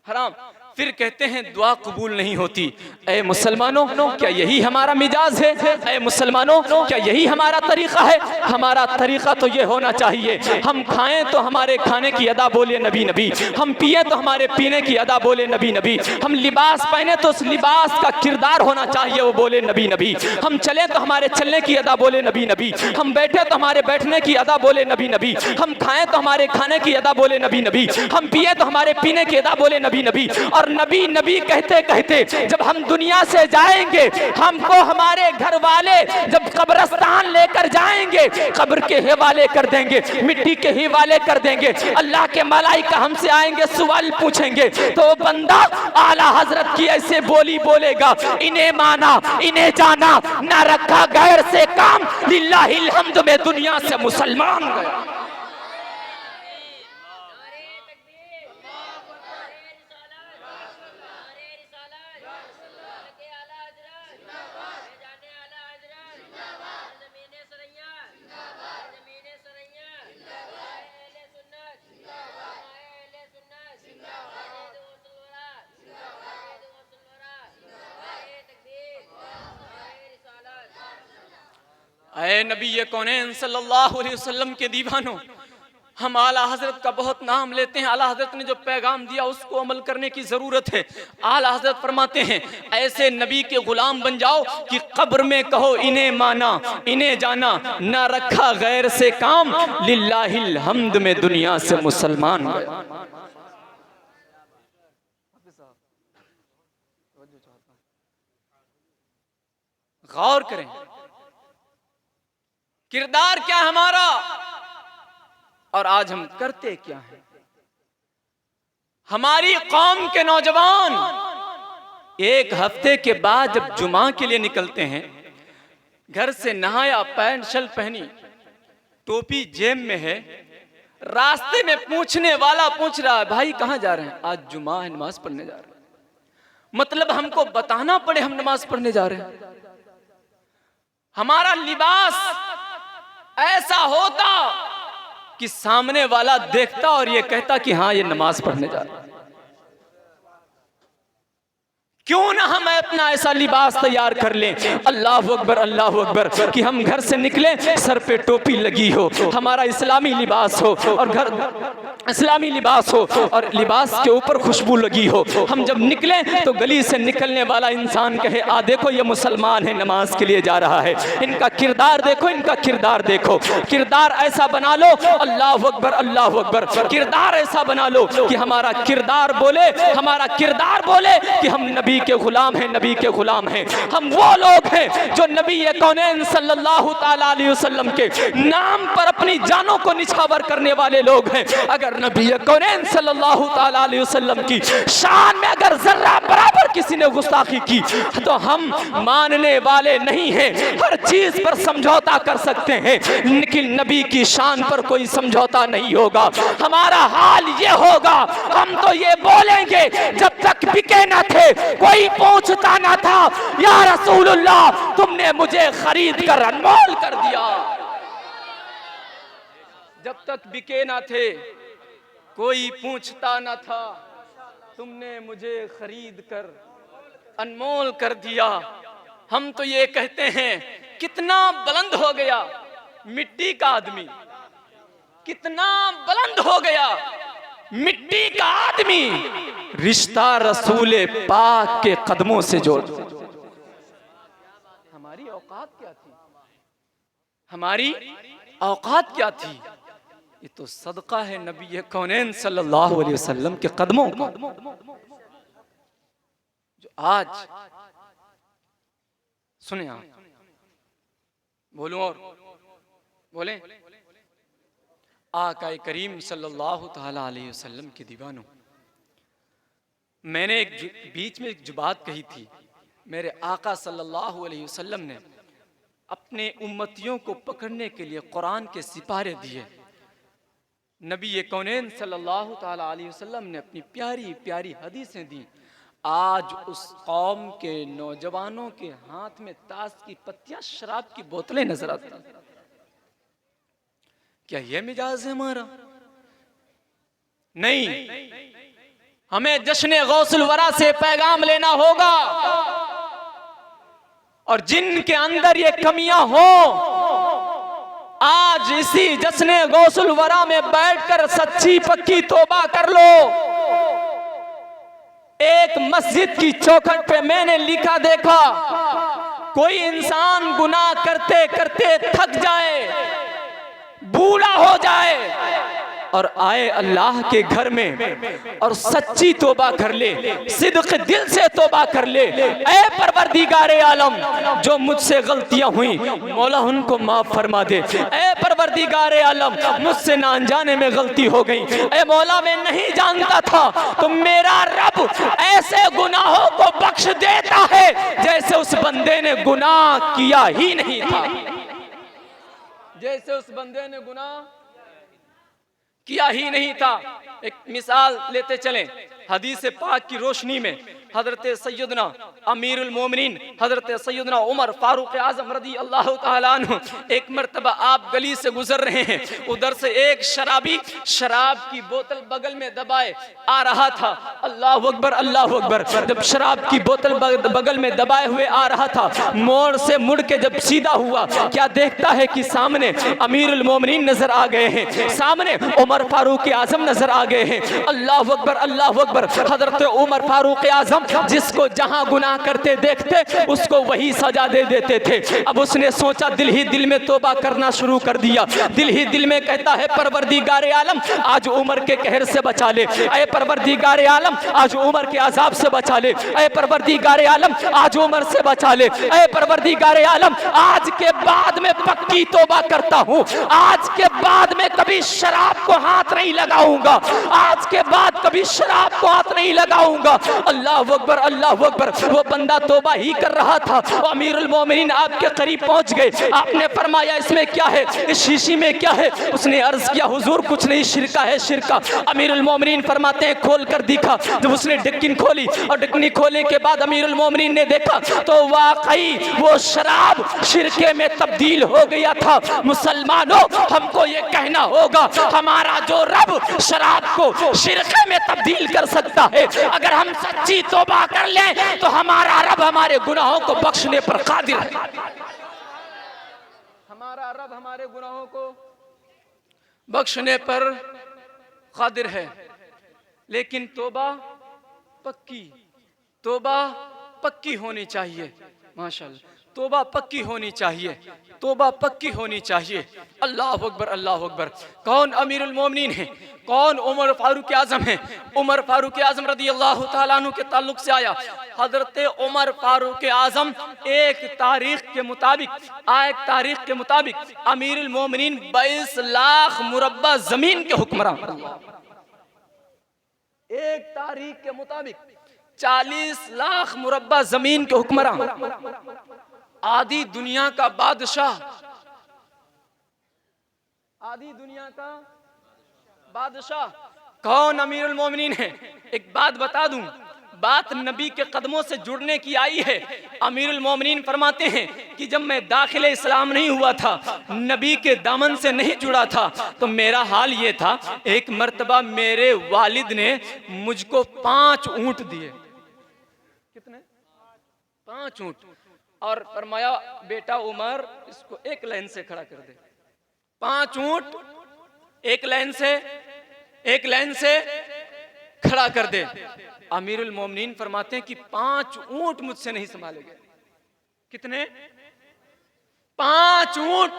हराम। फिर कहते हैं दुआ कबूल नहीं होती। ऐ मुसलमानों, क्या यही हमारा मिजाज है? ऐ मुसलमानों, क्या यही हमारा तरीका है? हमारा तरीका तो ये होना चाहिए, हम खाएं तो हमारे खाने की अदा बोले नबी नबी, हम पिए तो हमारे पीने की अदा बोले नबी नबी, हम लिबास पहने तो उस लिबास का किरदार होना चाहिए वो बोले नबी नबी, हम चले तो हमारे चलने की अदा बोले नबी नबी, हम बैठे तो हमारे बैठने की अदा बोले नबी नबी, हम खाएं तो हमारे खाने की अदा बोले नबी नबी, हम पिए तो हमारे पीने की अदा बोले नबी नबी। और और नबी नबी कहते कहते जब हम दुनिया से जाएंगे, हमको हमारे घर वाले जब कब्रिस्तान लेकर जाएंगे, कब्र के हवाले कर देंगे, मिट्टी के हवाले कर देंगे। अल्लाह के मलाइका हमसे आएंगे, सवाल पूछेंगे, तो बंदा आला हजरत की ऐसे बोली बोलेगा, इन्हें माना इन्हें जाना, ना रखा गैर से काम, लिल्लाहिल हम्द में दुनिया से मुसलमान गया। ऐ नबी कौनैन सल्लल्लाहु अलैहि वसल्लम के दीवानों, हम आला हजरत का बहुत नाम लेते हैं। आला हजरत ने जो पैगाम दिया उसको अमल करने की जरूरत है। आला हजरत फरमाते हैं, ऐसे नबी के गुलाम बन जाओ कि कब्र में कहो इन्हें माना इन्हें जाना, ना रखा गैर से काम, लिल्लाहिल हम्द में दुनिया से मुसलमान गया। गौर करें, किरदार क्या हमारा और आज हम करते क्या हैं। हमारी कौम के नौजवान एक हफ्ते के बाद जब जुमा के लिए निकलते हैं, घर से नहाया, पैंट शर्ट पहनी, टोपी जेब में है, रास्ते में पूछने वाला पूछ रहा है, भाई कहाँ जा रहे हैं? आज जुमा है, नमाज पढ़ने जा रहे हैं। मतलब हमको बताना पड़े हम नमाज पढ़ने जा रहे हैं। हमारा लिबास ऐसा होता कि सामने वाला देखता और ये कहता कि हाँ ये नमाज पढ़ने जा रहा है। क्यों ना हम अपना ऐसा लिबास तैयार कर लें, अल्लाह अकबर, कि हम घर से निकले सर पे टोपी लगी हो, हमारा इस्लामी लिबास हो और घर इस्लामी लिबास हो और लिबास के ऊपर खुशबू लगी हो। हम जब निकले तो गली से निकलने वाला इंसान कहे, आ देखो ये मुसलमान है, नमाज के लिए जा रहा है, इनका किरदार देखो, इनका किरदार देखो। किरदार ऐसा बना लो, अल्लाह अकबर, किरदार ऐसा बना लो कि हमारा किरदार बोले, हमारा किरदार बोले कि हम नबी के गुलाम हैं, नबी के गुलाम हैं। हम वो लोग हैं जो नबी कौनैन सल्लल्लाहु ताला अलैहि वसल्लम के नाम पर अपनी जानों को निछावर करने वाले लोग हैं। अगर नबी कौनैन सल्लल्लाहु ताला अलैहि वसल्लम की शान में अगर जर्रा बराबर किसी ने गुस्ताखी की तो हम मानने वाले नहीं हैं। हर चीज पर समझौता कर सकते हैं, लेकिन नबी की शान पर कोई समझौता नहीं होगा। हमारा हाल ये होगा, हम तो ये बोलेंगे जब तक बिके न थे कोई पूछता ना था, या रसूलुल्लाह तुमने मुझे खरीद कर अनमोल कर दिया। जब तक बिके ना थे कोई पूछता ना था, तुमने मुझे खरीद कर अनमोल कर दिया। हम तो ये कहते हैं कितना बुलंद हो गया मिट्टी का आदमी, कितना बुलंद हो गया मिट्टी का आदमी, रिश्ता रसूले पाक के कदमों से जोड़। हमारी औकात क्या थी, हमारी औकात क्या थी? ये तो सदका है नबी कौनैन सल्लल्लाहु अलैहि वसल्लम के कदमों का, जो आज सुने आप, बोलूं और बोले, आका करीम सल्लल्लाहु ताला अलैहि वसल्लम के दीवानों, मैंने बीच में एक बात कही थी। मेरे आका सल्लल्लाहु अलैहि वसल्लम ने अपने उम्मतियों को पकड़ने के लिए कुरान के सिपारे दिए। नबी कौनैन सल्लल्लाहु ताला अलैहि वसल्लम ने अपनी प्यारी प्यारी हदीसें दी। आज उस कौम के नौजवानों के हाथ में ताश की पत्तियां, शराब की बोतलें नजर आती हैं। क्या यह मिजाज है हमारा? नहीं, हमें जश्न गौसुल वरा से पैगाम लेना होगा और जिनके अंदर ये कमियां हो, आज इसी जश्न गौसुल वरा में बैठकर सच्ची पक्की तौबा कर लो। एक मस्जिद की चौखट पे मैंने लिखा देखा, कोई इंसान गुनाह करते करते थक जाए, बूढ़ा हो जाए, और आए अल्लाह के घर में और सच्ची तौबा कर ले, सिद्क दिल से तौबा कर ले। ऐ परवरदिगारे आलम, जो मुझसे गलतियां हुई मौला उनको माफ फरमा दे। ऐ परवरदिगारे आलम, मुझसे ना अनजाने में गलती हो गई। ऐ मौला, मैं नहीं जानता था तो मेरा रब ऐसे गुनाहों को बख्श देता है जैसे उस बंदे ने गुनाह किया ही नहीं था, जैसे उस बंदे ने गुनाह किया ही नहीं था। एक मिसाल लेते चलें, हदीस पाक की रोशनी में हजरत सैयदना अमीरुल मोमिनीन हजरत सैयदना उमर फारूक आजम रदी अल्लाह ताला अन्हु एक मर्तबा आप गली से गुजर रहे हैं, उधर से एक शराबी शराब की बोतल बगल में दबाए आ रहा था। अल्लाह अकबर, अल्लाह अकबर। जब शराब की बोतल बगल में दबाए हुए आ रहा था, मोड़ से मुड़ के जब सीधा हुआ, क्या देखता है कि सामने अमीरुल मोमिनीन नजर आ गए हैं, सामने उमर फारूक आजम नजर आ गए हैं। अल्लाह अकबर, अल्लाह अकबर। हजरत उमर फारूक आजम जिसको जहां गुनाह करते देखते उसको वही सजा दे देते थे। अब उसने सोचा, दिल ही दिल में तौबा करना शुरू कर दिया। दिल ही दिल में कहता है, परवरदिगारे आलम आज उमर के कहर से बचा ले। ऐ परवरदिगारे आलम आज उमर के अजाब से बचा ले। ऐ परवरदिगारे आलम आज उमर से बचा ले। ऐ परवरदिगारे आलम आज के बाद में पक्की तौबा करता हूँ, आज के बाद में कभी शराब को हाथ नहीं लगाऊंगा, आज के बाद कभी शराब को हाथ नहीं लगाऊंगा। अल्लाह अकबर, अल्लाह अकबर। वो बंदा तौबा ही कर रहा था, अमीरुल मोमिनीन आपके करीब पहुंच गए। आपने फरमाया, इसमें क्या है, इस शीशी में क्या है? उसने अर्ज किया, हुजूर कुछ नहीं, शिरका है, शिरका। अमीरुल मोमिनीन फरमाते हैं, खोल कर दिखा। जब उसने ढक्कन खोली और ढक्कनी खोलने के बाद अमीरुल मोमिनीन ने देखा तो वाकई वो शराब शिरके में तब्दील हो गया था। मुसलमानों, हमको ये कहना होगा, हमारा जो रब शराब को शिरके में तब्दील कर सकता है, अगर हम सच्ची तौबा कर लें तो हमारा रब हमारे गुनाहों को बख्शने पर कादिर है। हमारा रब हमारे गुनाहों को बख्शने पर कादिर है। लेकिन तौबा पक्की, तौबा पक्की होनी चाहिए। माशाअल्लाह, तौबा पक्की होनी चाहिए, तौबा पक्की होनी चाहिए। अल्लाह अकबर, अल्लाह अकबर। कौन अमीरुल मोमिनीन है, कौन उमर फारूक आजम है? उमर फारूक आजम रदी अल्लाह ताला अन्हु के ताल्लुक से आया। हजरत उमर फारूक आजम एक तारीख के मुताबिक अमीरुल मोमिनीन 22 लाख मुरब्बा जमीन के हुक्मरान, एक तारीख के मुताबिक 40 लाख मुरब्बा जमीन के हुक्मरान, आधी दुनिया का बादशाह, आधी दुनिया का बादशाह। कौन अमीरुल मोमिनीन है? एक बात बता दूं, बात नबी के कदमों से जुड़ने की आई है। अमीरुल मोमिनीन फरमाते हैं कि जब मैं दाखिले इस्लाम नहीं हुआ था, नबी के दामन से नहीं जुड़ा था, तो मेरा हाल ये था, एक मर्तबा मेरे वालिद ने मुझको 5 ऊंट दिए। कितने? 5 ऊंट। और फरमाया, बेटा उमर इसको एक लाइन से खड़ा कर दे। 5 ऊंट एक लाइन से खड़ा कर दे। अमीरुल मोमिनीन फरमाते हैं कि 5 ऊंट मुझसे नहीं संभाले गए। कितने? 5 ऊंट।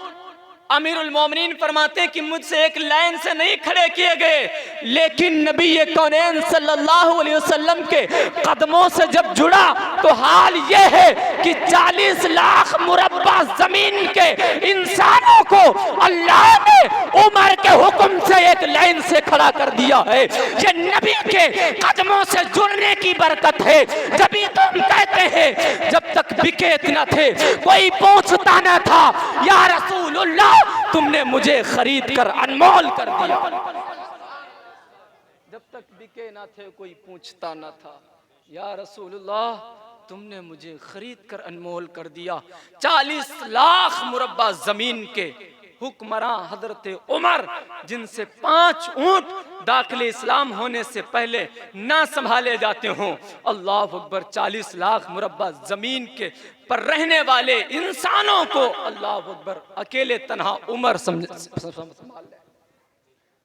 अमीरुल मोमिनीन फरमाते हैं कि मुझसे एक लाइन से नहीं खड़े किए गए, लेकिन नबी कौनैन सल्लल्लाहु अलैहि वसल्लम के कदमों से जब जुड़ा तो हाल ये है कि 40 लाख मुरब्बा जमीन के इंसानों को अल्लाह ने उमर के हुक्म से एक लाइन से खड़ा कर दिया है। ये नबी के कदमों से जुड़ने की बरकत है। जब तुम कहते हैं, जब तक बिके न थे, कोई पूछता न था, या रसूलुल्लाह तुमने मुझे खरीद कर अनमोल कर दिया। जब तक बिके ना थे कोई पूछता ना था, या रसूलुल्लाह तुमने मुझे खरीद कर अनमोल कर दिया। 40 लाख मुरब्बा जमीन के हुक्मरान हजरत उमर, जिनसे 5 ऊंट दाखिले इस्लाम होने से पहले ना संभाले जाते हों। अल्लाह अकबर। 40 लाख मुरब्बा जमीन के पर रहने वाले इंसानों को अल्लाह अकबर अकेले तन्हा उमर संभाल लें,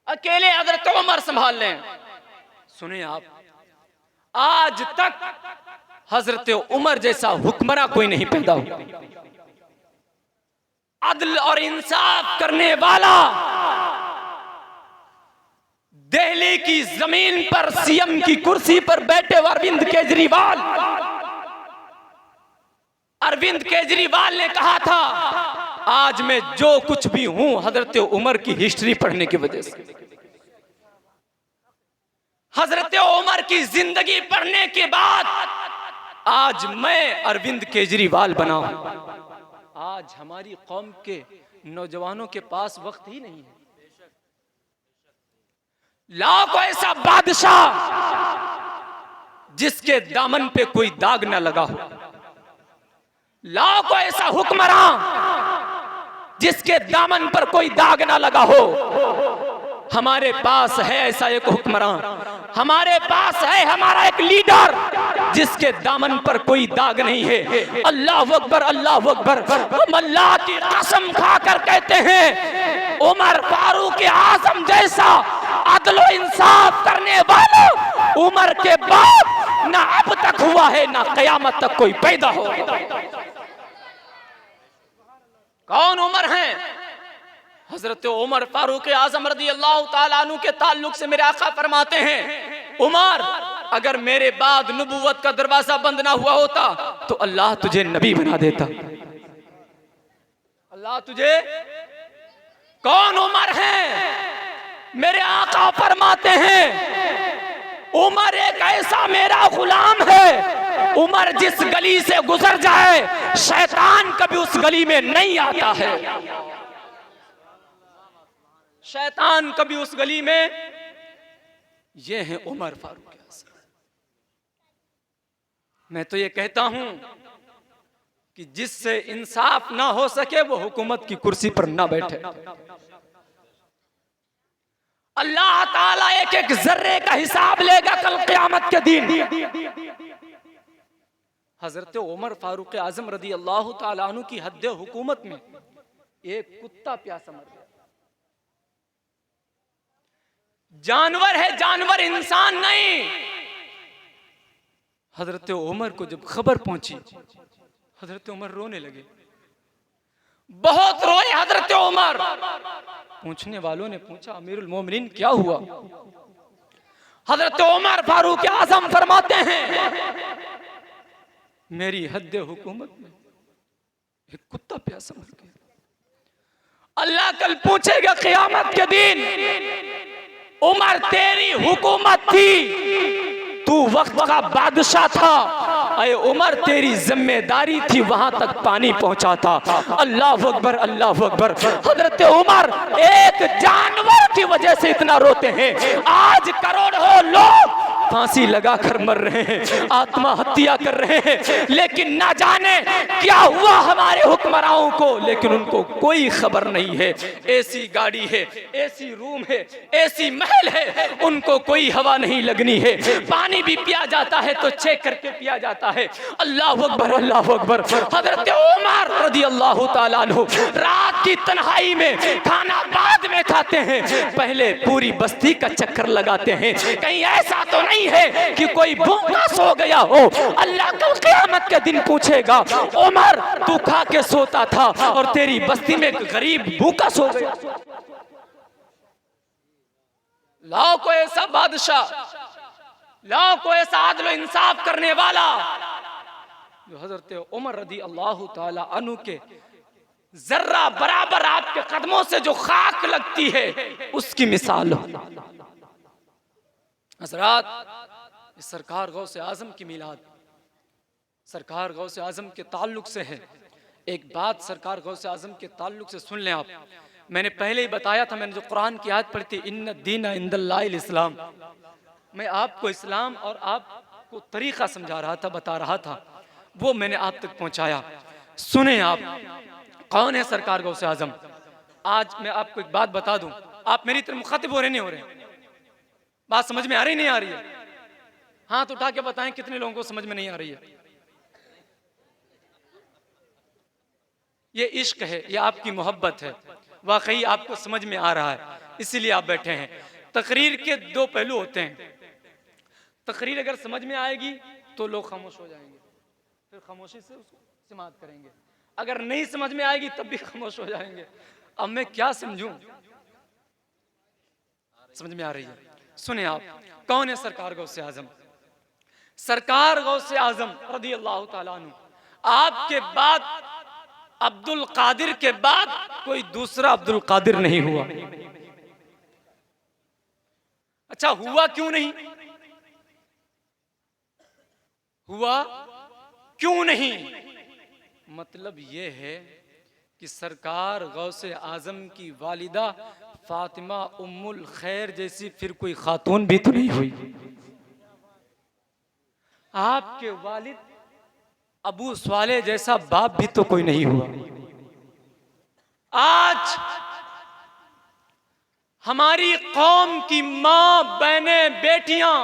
अकेले हजरत उमर संभाल लें। सुने आप, आज तक हजरत उमर जैसा हुक्मरान कोई नहीं पैदा हुआ, अदल और इंसाफ करने वाला। दिल्ली की जमीन पर सीएम की कुर्सी पर बैठे अरविंद केजरीवाल, अरविंद केजरीवाल ने कहा था आज मैं जो कुछ भी हूं हजरत उमर की हिस्ट्री पढ़ने की वजह से, हजरत उमर की जिंदगी पढ़ने के बाद आज मैं अरविंद केजरीवाल बना हूं। आज हमारी कौम के नौजवानों के पास वक्त ही नहीं है। लाओ को ऐसा बादशाह जिसके दामन पे कोई दाग ना लगा हो, लाओ को ऐसा हुक्मरान जिसके दामन पर कोई दाग ना लगा हो। हमारे पास है ऐसा एक हुक्मरान, हमारे पास है हमारा एक लीडर जिसके दामन पर कोई दाग नहीं है। अल्लाह अकबर, अल्लाह अकबर। हम अल्लाह की कसम खाकर कहते हैं उमर फारूक आजम जैसा अदलो इंसाफ करने वाला उमर के बाद ना अब तक हुआ है ना कयामत तक कोई पैदा हो। कौन उमर हैं? हजरत उमर फारूक आजम रज़ी अल्लाह ताला अन्हु के ताल्लुक से मेरे आका फरमाते हैं उमर अगर मेरे बाद नबूवत का दरवाजा बंद ना हुआ होता तो अल्लाह तुझे नबी बना देता। अल्लाह तुझे, कौन उमर हैं? मेरे आका फरमाते हैं उमर एक ऐसा मेरा गुलाम है, उमर जिस गली से गुजर जाए शैतान कभी उस गली में नहीं आता है, शैतान कभी उस गली में। ये है उमर फारूक आज़म। मैं तो ये कहता हूं कि जिससे इंसाफ ना हो सके वो हुकूमत की कुर्सी पर ना बैठे। अल्लाह ताला एक एक जर्रे का हिसाब लेगा कल क़यामत के दिन। हजरत उमर फारूक आजम रज़ी अल्लाह ताला अन्हु की हद हुकूमत में एक कुत्ता प्यासा मर गया। जानवर है, जानवर, इंसान नहीं। हजरत उमर को जब खबर पहुंची हजरत उमर रोने लगे, बहुत रोए हजरत उमर। पूछने वालों ने पूछा अमीरुल मोमिनीन क्या हुआ? हजरत उमर फारूक आजम फरमाते हैं मेरी हद हुकूमत में एक कुत्ता प्यासा मर गया। अल्लाह कल पूछेगा क़यामत के दिन उमर तेरी हुकूमत थी, तू वक्त का बादशाह था, अरे उमर तेरी जिम्मेदारी थी वहां तक पानी पहुंचाता। अल्लाह अकबर, अल्लाह अकबर। हजरत उमर एक जानवर की वजह से इतना रोते हैं। आज करोड़ों लोग फांसी लगाकर मर रहे हैं, आत्महत्या कर रहे हैं, लेकिन ना जाने क्या हुआ हमारे हुक्मरानों को, लेकिन उनको कोई खबर नहीं है। ऐसी गाड़ी है, ऐसी रूम है, ऐसी महल है, उनको कोई हवा नहीं लगनी है। पानी भी पिया जाता है तो चेक करके पिया जाता है। अल्लाह अकबर, अल्लाह अकबर। हजरत उमर रज़ी अल्लाह ताला अन्हु रात की तन्हाई में खाना बाद में खाते हैं, पहले पूरी बस्ती का चक्कर लगाते हैं, कहीं ऐसा तो नहीं है कि कोई भूखा सो गया हो। अल्लाह कल क़यामत के दिन पूछेगा उमर तू खा के सोता था और तेरी बस्ती में गरीब भूखा सो गया। लाओ को ऐसा बादशाह, लाओ को ऐसा आदल इंसाफ करने वाला जो हजरत उमर रज़ी अल्लाह ताला अन्हु के जर्रा बराबर आपके कदमों से जो खाक लगती है उसकी मिसाल हो। हज़रात, सरकार गौसे आजम की मिलाद सरकार गौसे आजम के ताल्लुक से है। एक बात सरकार गौसे आजम के ताल्लुक से सुन लें आप। मैंने पहले ही बताया था, मैंने जो कुरान की आयत पढ़ी थी इन्न दीन इंदल्लाहिल इस्लाम, मैं आपको इस्लाम और आपको तरीका समझा रहा था, बता रहा था, वो मैंने आप तक पहुंचाया। सुने आप, कौन है सरकार गौसे आजम? आज मैं आपको एक बात बता दूं, आप मेरी तरफ मुखातिब हो रहे नहीं हो रहे? बात समझ में आ रही नहीं आ रही है? हाथ उठा के बताएं कितने लोगों को समझ में नहीं आ रही है। ये इश्क है, ये आपकी मोहब्बत है, वाकई आपको समझ में आ रहा है, इसीलिए आप बैठे हैं। तकरीर के दो पहलू होते हैं। तकरीर अगर समझ में आएगी तो लोग खामोश हो जाएंगे, फिर खामोशी से उसको समाअत करेंगे। अगर नहीं समझ में आएगी तब भी खामोश हो जाएंगे। अब मैं क्या समझूं? समझ में आ रही है? सुने आप, कौन है सरकार गौसे आजम? सरकार गौसे आजम रदी अल्लाह ताला अन्हु, आपके बाद अब्दुल कादिर के बाद कोई दूसरा अब्दुल कादिर नहीं हुआ। अच्छा, हुआ क्यों नहीं? हुआ क्यों नहीं? मतलब यह है कि सरकार गौसे आजम की वालिदा फातिमा उम्मुल खैर जैसी फिर कोई खातून भी तो नहीं हुई। आपके वालिद अबू स्वाले जैसा बाप भी तो कोई नहीं हुआ। आज हमारी कौम की मां, बहनें, बेटियां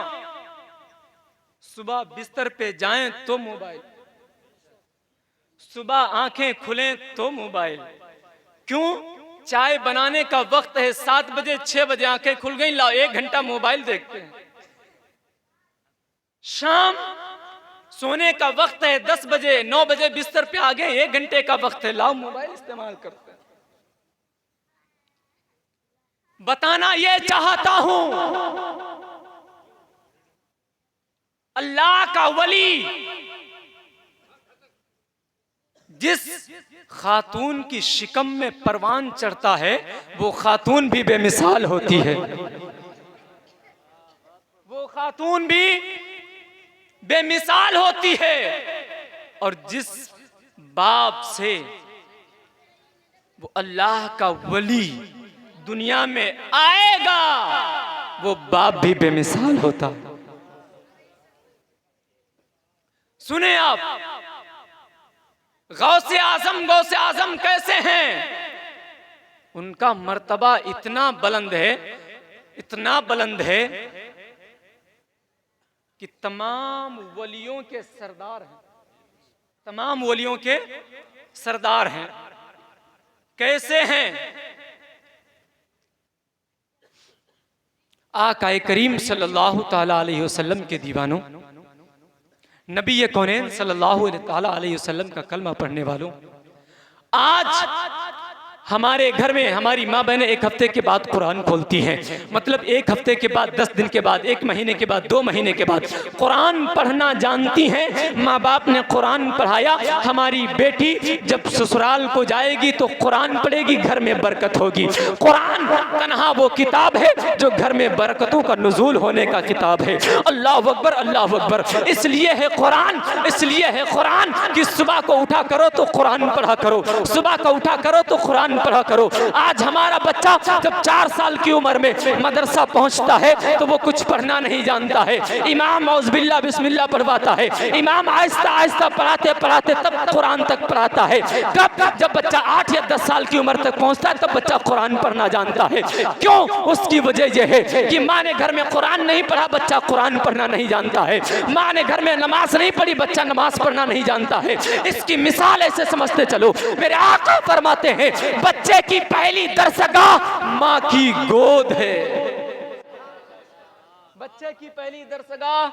सुबह बिस्तर पे जाएं तो मोबाइल, सुबह आंखें खुलें तो मोबाइल। क्यों? चाय बनाने का वक्त है 7 बजे, 6 बजे आंखें खुल गई, लाओ 1 घंटा मोबाइल देखते हैं। शाम सोने का वक्त है 10 बजे, 9 बजे बिस्तर पे आ गए, 1 घंटे का वक्त है, लाओ मोबाइल इस्तेमाल करते हैं। बताना ये चाहता हूं, अल्लाह का वली जिस खातून की शिकम में परवान चढ़ता है वो खातून भी बेमिसाल होती है। वो खातून भी बेमिसाल होती है। और जिस बाप से वो अल्लाह का वली दुनिया में आएगा वो बाप भी बेमिसाल होता है। सुने आप, गौसे आजम कैसे हैं? उनका मर्तबा इतना बुलंद है, इतना बुलंद है कि तमाम वलियों के सरदार हैं, तमाम वलियों के सरदार हैं। कैसे हैं? आका करीम सल्लल्लाहु ताला अलैहि वसल्लम के दीवानों, नबी कौनैन सल्लल्लाहु अलैहि वसल्लम का कलमा पढ़ने वालों, आज हमारे घर में हमारी माँ बहनें 1 हफ्ते के बाद कुरान खोलती हैं। मतलब 1 हफ्ते के बाद, 10 दिन के बाद, 1 महीने के बाद, 2 महीने के बाद कुरान पढ़ना जानती हैं। माँ बाप ने कुरान पढ़ाया। हमारी बेटी जब ससुराल को जाएगी तो कुरान पढ़ेगी, घर में बरकत होगी। कुरान तन्हा वो किताब है जो घर में बरकतों का नुज़ूल होने का किताब है। अल्लाह अकबर, अल्लाह अकबर। इसलिए है कुरान, इसलिए है कुरान कि सुबह को उठा करो तो कुरान पढ़ा करो, सुबह को उठा करो तो कुरान पढ़ा करो। आज हमारा बच्चा जब 4 साल की उम्र में मदरसा पहुंचता है तो वो कुछ पढ़ना नहीं जानता है। इमाम औज़ुबिल्लाह बिस्मिल्लाह पढ़वाता है, इमाम आहिस्ता आहिस्ता पढ़ाते पढ़ाते तब कुरान तक पढ़ाता है। कब? जब बच्चा 8 या 10 साल की उम्र तक पहुंचता है तब बच्चा कुरान पढ़ना जानता है। क्यों? उसकी वजह यह है कि माँ ने घर में कुरान नहीं पढ़ा, बच्चा कुरान पढ़ना नहीं जानता है। माँ ने घर में नमाज नहीं पढ़ी, बच्चा नमाज पढ़ना नहीं जानता है। इसकी मिसाल ऐसे समझते चलो, मेरे आका फरमाते हैं बच्चे की पहली दरसगाह माँ की गोद है। बच्चे की पहली दरसगाह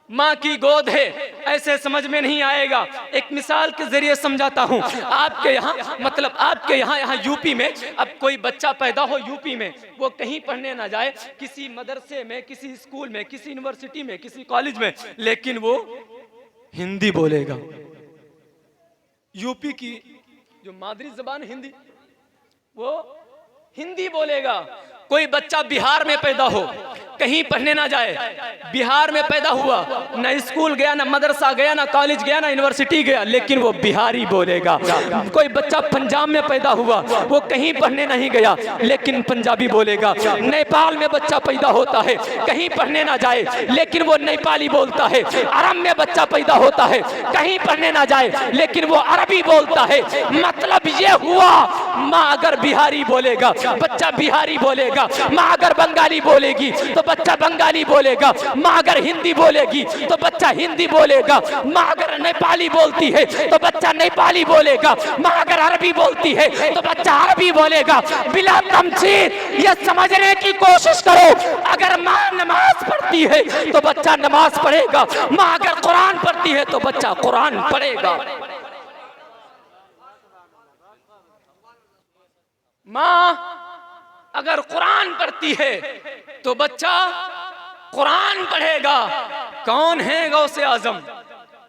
माँ की गोद है। ऐसे समझ में नहीं आएगा, एक मिसाल के जरिए समझाता हूँ। आपके यहाँ, मतलब आपके यहाँ यूपी में अब कोई बच्चा पैदा हो यूपी में, वो कहीं पढ़ने ना जाए, किसी मदरसे में, किसी स्कूल में, किसी यूनिवर्सिटी में, किसी कॉलेज में, लेकिन वो हिंदी बोलेगा। यूपी की जो मादरी जबान हिंदी, वो हिंदी बोलेगा। कोई बच्चा बिहार में पैदा हो, कहीं पढ़ने ना जाए, बिहार में पैदा हुआ, ना स्कूल गया, ना मदरसा गया, ना कॉलेज गया, ना यूनिवर्सिटी गया, लेकिन वो बिहारी बोलेगा। कोई बच्चा पंजाब में पैदा हुआ, वो कहीं पढ़ने नहीं गया, लेकिन पंजाबी बोलेगा। नेपाल में बच्चा पैदा होता है, कहीं पढ़ने ना जाए, लेकिन वो नेपाली बोलता है। अरब में बच्चा पैदा होता है, कहीं पढ़ने ना जाए, लेकिन वो अरबी बोलता है। मतलब ये हुआ, माँ अगर बिहारी बोलेगा बच्चा बिहारी बोलेगा, माँ अगर बंगाली बोलेगी तो बच्चा बंगाली बोलेगा, माँ अगर हिंदी बोलेगी तो बच्चा हिंदी बोलेगा, माँ अगर नेपाली बोलती है तो बच्चा नेपाली बोलेगा, माँ अगर अरबी बोलती है तो बच्चा अरबी बोलेगा। बिला तमसील ये समझने की कोशिश करो, अगर माँ नमाज पढ़ती है तो बच्चा नमाज पढ़ेगा, माँ अगर कुरान पढ़ती है तो बच्चा कुरान पढ़ेगा। माँ अगर कुरान पढ़ती है तो बच्चा कुरान पढ़ेगा। कौन है गौसे आजम?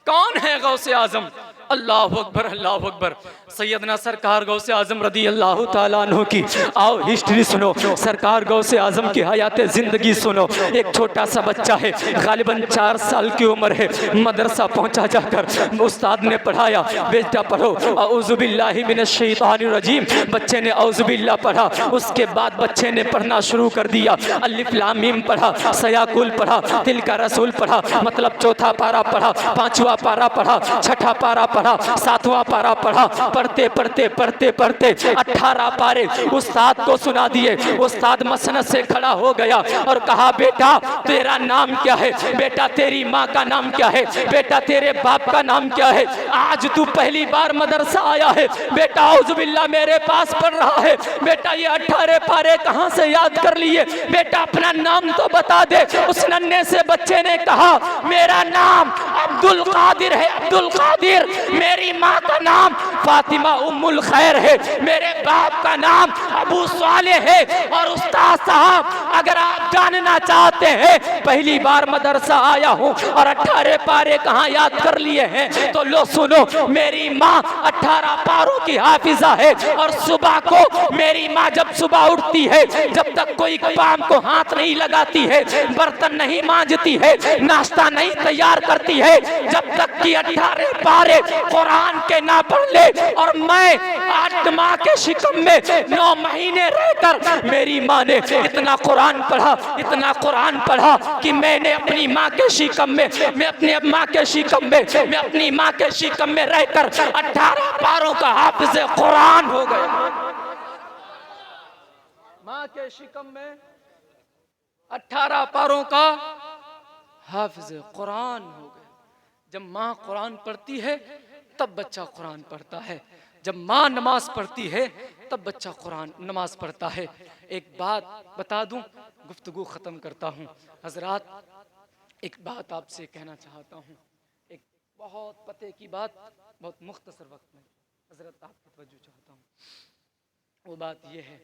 कौन है गौसे आजम? अल्लाह अकबर, अल्लाह अकबर। सैयदना सरकार गौसे आजम रदी अल्लाह ताला अन्हु की आओ हिस्ट्री सुनो। सरकार गौसे आजम की हयात जिंदगी सुनो। एक छोटा सा बच्चा है, गालिबन 4 साल की उम्र है, मदरसा पहुंचा जाकर उस्ताद ने पढ़ाया, बेटा पढ़ो औज़ु बिल्लाहि मिनश शैतानिर रजीम। बच्चे ने औज़ु बिल्लाह पढ़ा। उसके बाद बच्चे ने पढ़ना शुरू कर दिया। अलिफ लाम मीम पढ़ा, सयाकुल पढ़ा, तिल का रसूल पढ़ा, मतलब चौथा पारा पढ़ा, पांचवा पारा पढ़ा, छठा पारा पढ़ा, सातवां पारा पढ़ा। पढ़ते पढ़ते पढ़ते पढ़ते 18 पारे उस्ताद को सुना दिए। उस्ताद मसनद से खड़ा हो गया और कहा, बेटा तेरा नाम क्या है? बेटा तेरी माँ का नाम क्या है? बेटा तेरे बाप का नाम क्या है? आज तू पहली बार मदरसा आया है बेटा, औज़ु बिल्लाह मेरे पास पढ़ रहा है। बेटा ये 18 पारे कहाँ से याद कर लिए? बेटा अपना नाम तो बता दे। उस नन्हे से बच्चे ने कहा, मेरा नाम अब्दुल कादिर है, अब्दुल कादिर। मेरी माँ का नाम फातिमा उम्मुल खैर है, मेरे बाप का नाम अबू साले है। और उस्ताद साहब अगर आप जानना चाहते हैं पहली बार मदरसा आया हूँ और 18 पारे कहाँ याद कर लिए हैं तो लो सुनो। मेरी माँ 18 पारों की हाफिजा है और सुबह को मेरी माँ जब सुबह उठती है, जब तक कोई काम को हाथ नहीं लगाती है, बर्तन नहीं मांजती है, नाश्ता नहीं तैयार करती है, जब तक कि 18 पारे कुरान के ना पढ़ ले। और मैं 8 माह के शिकम में 9 महीने रहकर मेरी माँ ने इतना कुरान पढ़ा, इतना कुरान पढ़ा कि मैंने अपनी माँ के शिकम में, मैं अपनी माँ के शिकम में, मैं अपनी माँ के शिकम में रहकर 18 पारों का हाफिज कुरान हो गया। माँ के शिकम में 18 पारों का हाफिज कुरान हो गया। जब माँ कुरान पढ़ती है तब बच्चा कुरान पढ़ता है। जब माँ नमाज पढ़ती है तब बच्चा कुरान नमाज पढ़ता है। एक बात बता दूं, गुफ्तगू ख़त्म करता हूँ। हजरात एक बात आपसे कहना चाहता हूँ, एक बहुत पते की बात, बहुत मुख्तसर वक्त में हजरत आपकी तवज्जो चाहता हूँ। वो बात ये है,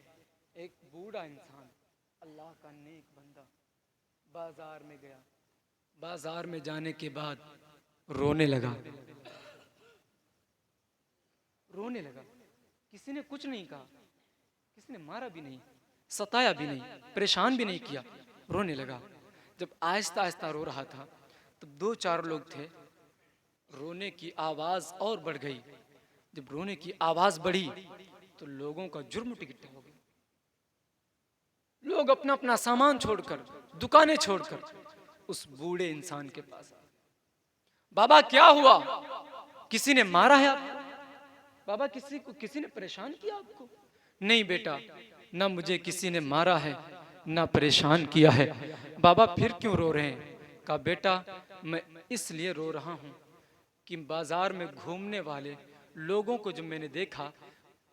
एक बूढ़ा इंसान, अल्लाह का नेक बंदा बाजार में गया। बाजार में जाने के बाद रोने लगा, रोने लगा। किसी ने कुछ नहीं कहा, किसी ने मारा भी नहीं, सताया भी नहीं, परेशान भी नहीं किया, रोने लगा। जब आहिस्ता आहिस्ता रो रहा था तब 2-4 लोग थे, रोने की आवाज और बढ़ गई। जब रोने की आवाज बढ़ी तो लोगों का जुर्म टिकट हो गया। लोग अपना अपना सामान छोड़कर, दुकानें छोड़कर उस बूढ़े इंसान के पास आए। बाबा क्या हुआ? किसी ने मारा है आपको? बाबा किसी ने परेशान किया आपको? नहीं बेटा, ना मुझे किसी ने मारा है ना परेशान किया है। बाबा फिर क्यों रो रहे हैं? कहा बेटा मैं इसलिए रो रहा हूं कि बाजार में घूमने वाले लोगों को जब मैंने देखा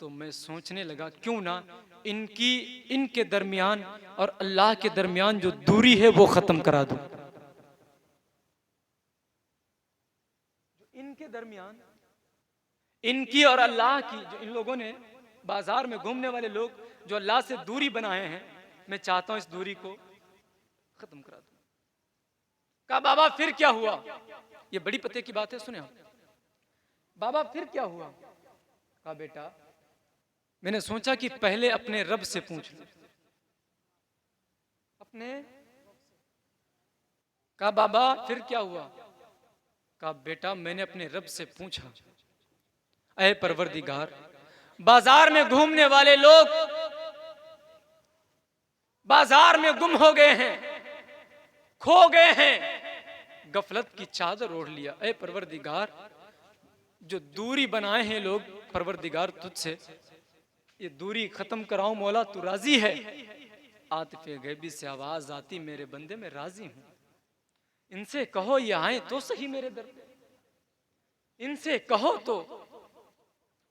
तो मैं सोचने लगा क्यों ना इनके दरमियान और अल्लाह के दरमियान जो दूरी है वो खत्म करा दूं। इनके दरमियान, इनकी और अल्लाह की, जो इन लोगों ने बाजार में घूमने वाले लोग जो अल्लाह से दूरी बनाए हैं, मैं चाहता हूं इस दूरी को खत्म करा दूं। कहा बाबा फिर क्या हुआ? ये बड़ी पते की बात है, सुने आप। बाबा फिर क्या हुआ? कहा बेटा मैंने सोचा कि पहले अपने रब से पूछ लूं। अपने कहा बाबा फिर क्या हुआ? कहा बेटा मैंने अपने रब से पूछा, ऐ परवरदिगार बाजार में घूमने वाले लोग बाजार में गुम हो गए हैं, खो गए हैं, गफलत की चादर ओढ़ लिया। ऐ परवरदिगार जो दूरी बनाए हैं लोग, परवरदिगार तुझसे ये दूरी खत्म कराऊं मौला, तू राजी है? आतिफे गैबी से आवाज आती, मेरे बंदे मैं राजी हूं। इनसे कहो ये आए तो सही मेरे दर पे, इनसे कहो तो।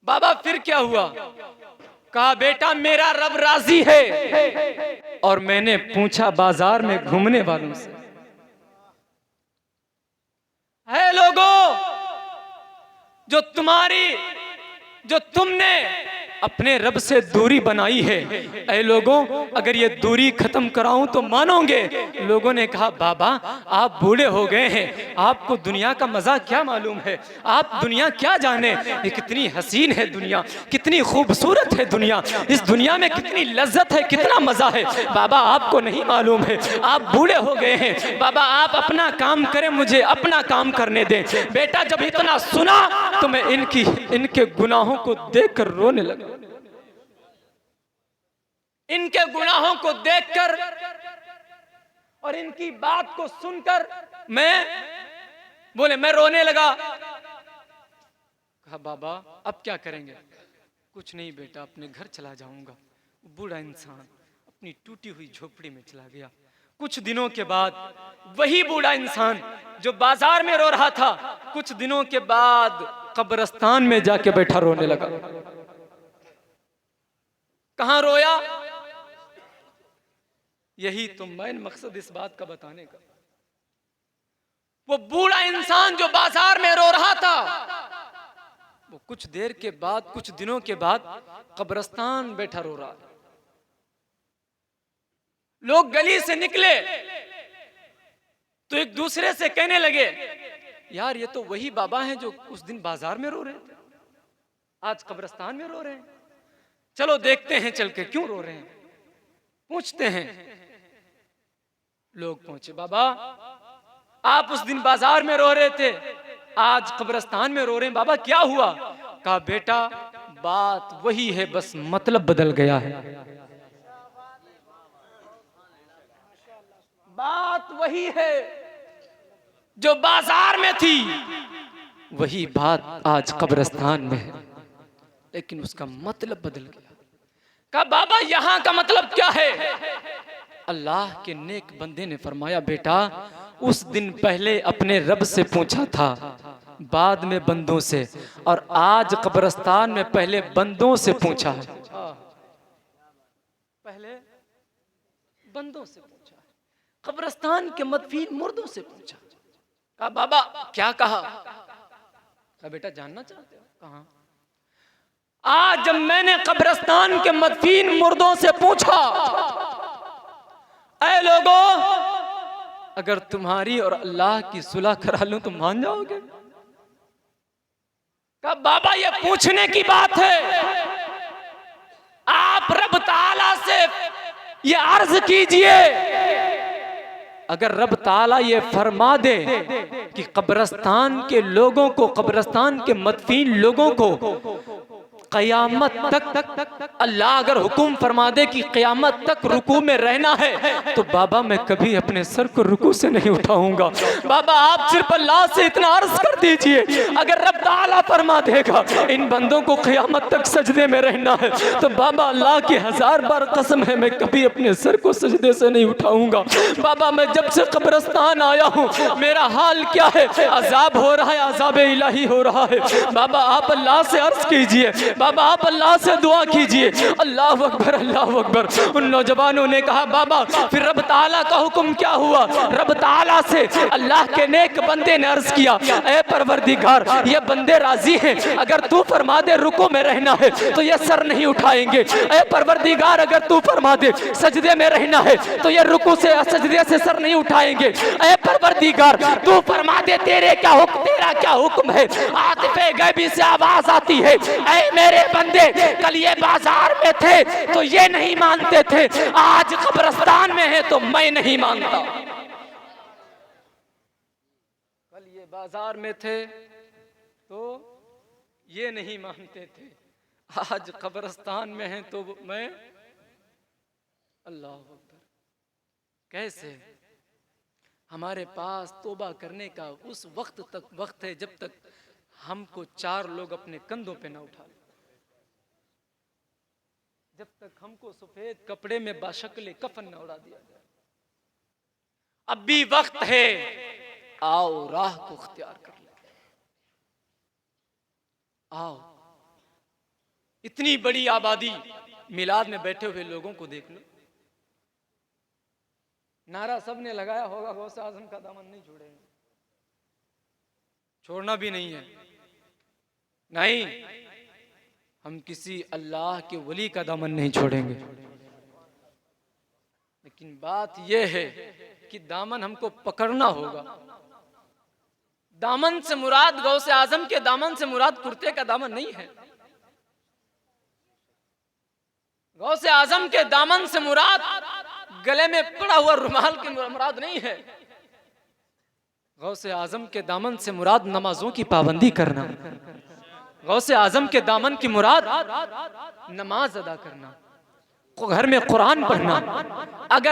बाबा फिर क्या हुआ? कहा बेटा मेरा रब राजी है। और मैंने पूछा बाजार में घूमने वालों से, है लोगों जो तुमने अपने रब से दूरी बनाई है। ऐ लोगों, अगर ये दूरी खत्म कराऊं तो मानोगे? लोगों ने कहा बाबा आप बूढ़े हो गए हैं, आपको दुनिया का मजा क्या मालूम है, आप दुनिया क्या जाने, ये कितनी हसीन है दुनिया, कितनी खूबसूरत है दुनिया, इस दुनिया में कितनी लज्जत है, कितना मजा है, बाबा आपको नहीं मालूम है, आप बूढ़े हो गए हैं, बाबा आप अपना काम करें, मुझे अपना काम करने दें। बेटा जब इतना सुना तो मैं इनके गुनाहों को देखकर रोने लगा। इनके गुनाहों को देखकर और इनकी बात को सुनकर मैं रोने लगा। कहा बाबा अब क्या करेंगे? कुछ नहीं बेटा, अपने घर चला जाऊंगा। बूढ़ा इंसान अपनी टूटी हुई झोपड़ी में चला गया। कुछ दिनों के बाद वही बूढ़ा इंसान जो बाजार में रो रहा था, कुछ दिनों के बाद कब्रिस्तान में जाके बैठा रोने लगा। कहां रोया? यही तो मेन मकसद इस बात का बताने का। वो बूढ़ा इंसान जो बाजार में रो रहा था, वो कुछ देर के बाद, कुछ दिनों के बाद कब्रिस्तान बैठा रो रहा। लोग गली से निकले तो एक दूसरे से कहने लगे यार ये तो वही बाबा हैं जो उस दिन बाजार में रो रहे थे, आज कब्रिस्तान में रो रहे हैं, चलो देखते हैं चल के क्यों रो रहे हैं, पूछते हैं। लोग पहुंचे, बाबा आप उस दिन बाजार में रो रहे थे, आज कब्रिस्तान में रो रहे हैं, बाबा क्या हुआ? कहा बेटा बात वही है, बस मतलब बदल गया है। बात वही है जो बाजार में थी, वही बात आज कब्रिस्तान में है, लेकिन उसका मतलब बदल गया। कहा बाबा यहां का मतलब क्या है? अल्लाह के नेक बंदे ने फरमाया बेटा उस दिन पहले अपने रब से पूछा था, बाद में बंदों से, और आज कब्रिस्तान में पहले बंदों से पूछा है। पहले बंदों से पूछा, कब्रिस्तान के मदफीन मुर्दों से पूछा। कहा बाबा क्या कहा? कहा बेटा जानना चाहते हो? कहा आज जब मैंने कब्रिस्तान के मदफीन मुर्दों से पूछा, ऐ लोगों अगर तुम्हारी और अल्लाह की सुलह करा लूं तो मान जाओगे? कहा बाबा ये पूछने की बात है, आप रब ताला से ये अर्ज कीजिए, अगर रब ताला ये फरमा दे कि कब्रिस्तान के लोगों को, कब्रिस्तान के मदफीन लोगों को क़यामत तक अल्लाह अगर हुक्म फरमा दे कि क़यामत तक रुकू में रहना है, तो बाबा मैं कभी अपने सर को रुकू से नहीं उठाऊंगा। बाबा आप सिर्फ अल्लाह से इतना अर्ज कर दीजिए, अगर रब ताला फरमा देगा इन बंदों को क़यामत तक सजदे में रहना है, तो बाबा अल्लाह की 1000 बार कसम है मैं कभी अपने सर को सजदे से नहीं उठाऊंगा। बाबा मैं जब से कब्रिस्तान आया हूँ मेरा हाल क्या है, अजाब हो रहा है, अजाब इलाही हो रहा है। बाबा आप अल्लाह से अर्ज कीजिए, बाबा आप अल्लाह से दुआ कीजिए। अल्लाह अकबर, अल्लाह अकबर। उन नौजवानों ने कहा बाबा फिर रब ताला का हुक्म क्या हुआ? रब ताला से अल्लाह के नेक बंदे ने अर्ज किया, ऐ परवरदिगार ये बंदे राजी हैं, अगर तू फरमा दे रुको में रहना है तो ये सर नहीं उठाएंगे। ऐ परवरदिगार अगर तू फरमा दे सजदे में रहना है तो ये रुकू से सजदे से सर नहीं उठाएंगे। ऐ परवरदिगार तू फरमा दे तेरा क्या हुक्म है? आतिफे गैबी से आवाज आती है, ऐ मेरे बंदे कल ये बाजार में थे तो ये नहीं मानते थे, आज कब्रिस्तान में है तो मैं नहीं मानता। कल ये बाजार में थे तो ये नहीं मानते थे, आज कब्रिस्तान में है तो मैं। अल्लाह अकबर। कैसे हमारे पास तौबा करने का उस वक्त है जब तक हमको 4 लोग अपने कंधों पे ना उठा ले, जब तक हमको सफेद कपड़े में बाशक्ल कफन न उड़ा दिया जाए। अब भी वक्त है, आओ राह को इख्तियार कर ले, आओ। इतनी बड़ी आबादी मिलाद में बैठे हुए लोगों को देख लो, नारा सबने लगाया होगा गौसे आजम का दामन नहीं छोड़ेंगे, छोड़ना भी नहीं है। नहीं, हम किसी अल्लाह के वली का दामन नहीं छोड़ेंगे। लेकिन बात यह है कि दामन हमको पकड़ना होगा। दामन से मुराद गौसे आजम के दामन से मुराद कुर्ते का दामन नहीं है। गौसे आजम के दामन से मुराद गले में पड़ा हुआ रुमाल की मुराद नहीं है। गौसे आजम के दामन से मुराद नमाजों की पाबंदी करना। गौसे आजम के दामन की मुराद नमाज अदा करना, घर में कुरान पढ़ना। अगर